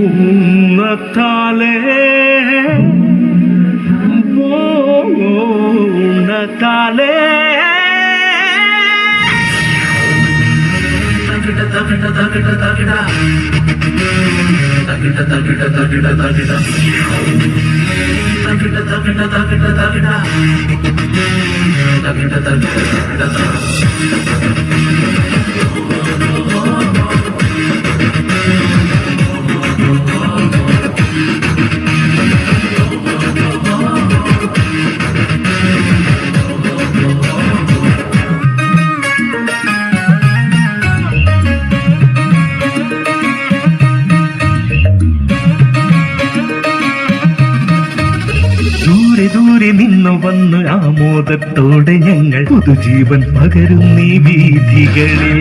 പൂന്നത്താലേ പൂന്നത്താലേ ദൂരെ നിന്നു വന്ന് ആമോദത്തോടെ ഞങ്ങൾ പുതുജീവൻ പകരുന്നീ വീഥികളിൽ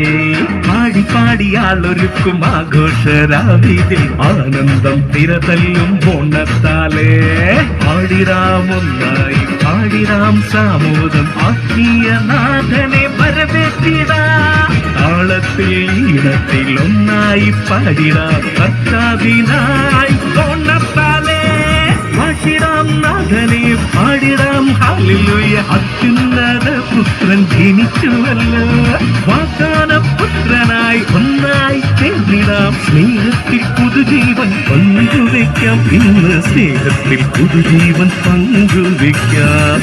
പാടി പാടിയാളൊരുക്കും ആഘോഷരാവിതിൽ ആനന്ദം തിരതല്ലും ഓണത്താലേ പാടിരാമൊന്നായി പാടിരാം സാമോദം ആത്മീയനാഥനെ വരവേറ്റിടാം താളത്തിൽ ഈണത്തിൽ ഒന്നായി പാടിടാം കർത്താവിനായി ഓണത്താലേ പാടിടാം നാഥനെ പാടിടാം ഹല്ലേലൂയ അത്യുന്നത പുത്രൻ ജനിച്ചുവല്ലോ വാഗ്ദാന പുത്രനായി ഒന്നായി ചേർന്നിടാം സ്നേഹത്തിൽ പുതുജീവൻ പങ്കുവെക്കാം ഇന്ന് സ്നേഹത്തിൽ പുതുജീവൻ പങ്കുവെക്കാം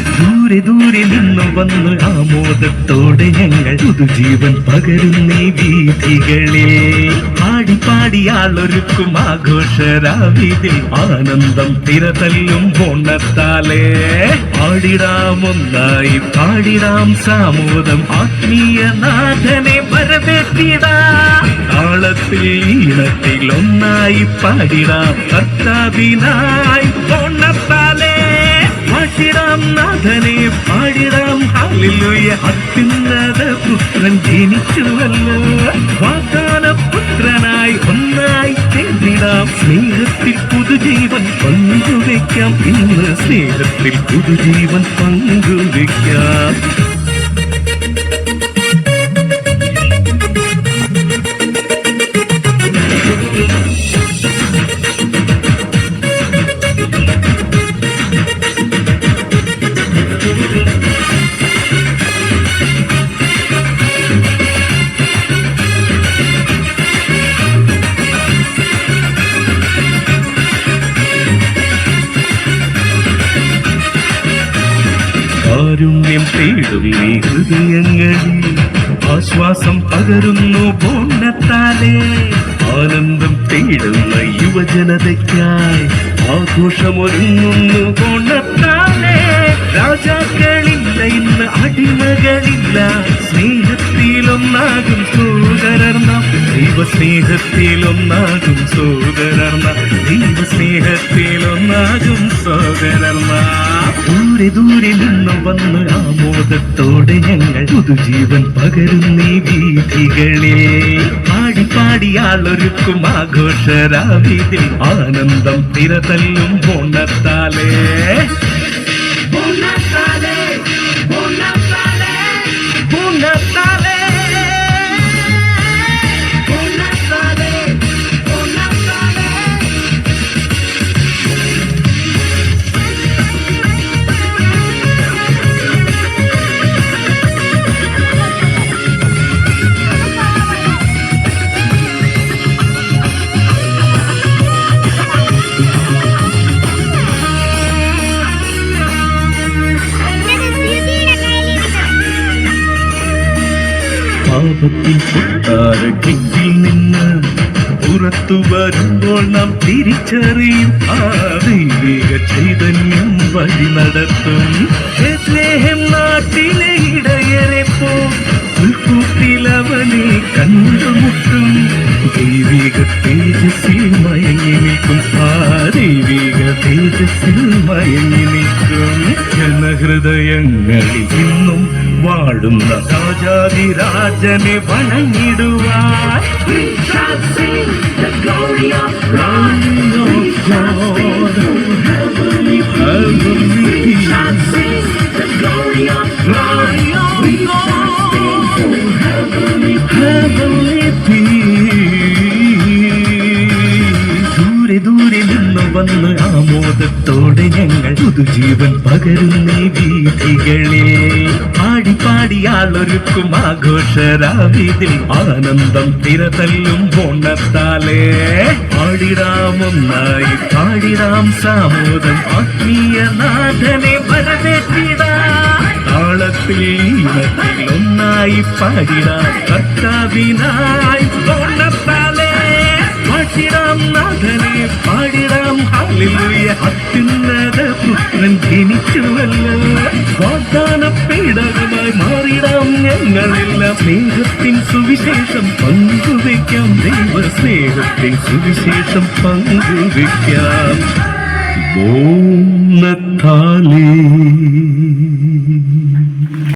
ദൂരെ നിന്ന് വന്ന് ആമോദത്തോടെ ഞങ്ങൾ പുതുജീവൻ പകരുന്നീ വീഥികളിൽ പാടി പാടിയാളൊരുക്കും ആഘോഷരാവിതിൽ ആനന്ദം തിരതല്ലും ഓണത്താലേ പാടിടാമൊന്നായി പാടിടാം സാമോദം ആത്മീയനാഥനെ വരവേറ്റിടാം താളത്തിൽ ഈണത്തിൽ ഒന്നായി പാടിടാം കർത്താവിനായി ഓണത്താലേ പാടിടാം നാഥനെ പാടിടാം ഹല്ലേലൂയ അത്യുന്നത പുത്രൻ ജനിച്ചുവല്ലോ വാഗ്ദാന പുത്രനായി ഒന്നായി ചേർന്നിടാം സ്നേഹത്തിൽ പുതുജീവൻ പങ്കുവെക്കാം ഇന്ന് സ്നേഹത്തിൽ പുതുജീവൻ പങ്കുവെക്കാം കാരുണ്യം തേടും ഈ ഹൃദയങ്ങളിൽ ആശ്വാസം പകരുന്നു ഓണത്താലേ ആനന്ദം തേടുന്ന യുവജനതയ്ക്കായി ആഘോഷമൊരുങ്ങുന്നു ഓണത്താലേ രാജാക്കളില്ല ഇന്ന് അടിമകളില്ല സ്നേഹത്തിലൊന്നാകും സോദരർന്ന ദൈവസ്നേഹത്തിലൊന്നാകും സോദരർന്ന ദൈവസ്നേഹത്തിലൊന്നാകും സോദരർന്ന ദൂരെ നിന്ന് വന്ന് ആമോദത്തോടെ ഞങ്ങൾ പുതുജീവൻ പകരുന്നീ വീഥികളിൽ പാടി പാടിയാളൊരുക്കും ആഘോഷരാവിതിൽ ആനന്ദം തിരതല്ലും ഓണത്താലേ ഓണത്താലേ ഓണത്താലേ ഓണത്താലേ പാപത്തിൽ കൊട്ടാരത്തിൽ നിന്ന് പുറത്തു വരുമ്പോൾ നാം തിരിച്ചറിയും ആ ദൈവിക ചൈതന്യം വഴി നടത്തും ബേത്ലഹേം നാട്ടിലെ ഇടയരെ പോ പുൽക്കൂട്ടിലവനെ കണ്ടുമുട്ടും ദൈവിക തേജസ്സിൽ മയങ്ങി നിൽക്കും ആ ദൈവിക തേജസ്സിൽ മയങ്ങി നിൽക്കും ജനഹൃദയങ്ങളിൽ ഇന്നും വാഴുന്ന രാജാതിരാജനെ വണങ്ങിടുവാൻ ദൂരെ ദൂരെ നിന്ന് വന്ന് ആമോദത്തോടെ ഞങ്ങൾ പുതുജീവൻ പകരുന്നേ വീഥികളെ. പാടി പാടിയാളൊരുക്കും ആഘോഷരാവിതിൽ ആനന്ദം തിരതല്ലും ഓണത്താലേ. പാടിടാമൊന്നായി പാടിടാം സാമോദം ആത്മീയ നാഥനെ വരവേറ്റിടാം. താളത്തിൽ ഈണത്തിൽ ഒന്നായി പാടിടാം കർത്താവിനായി ഓണത്താലേ. പാടിടാം നാഥനെ പാടിടാം ഹല്ലേലൂയ. അത്യുന്നത പുത്രൻ ജനിച്ചുവല്ലോ. വാഗ്ദാന പേടകമായി മാറിടാം ഞങ്ങളെല്ലാം. സ്നേഹത്തിൻ സുവിശേഷം പങ്കുവയ്ക്കാം. ദൈവ സ്നേഹത്തിൻ സുവിശേഷം പങ്കുവയ്ക്കാം. ഓണത്താലേ.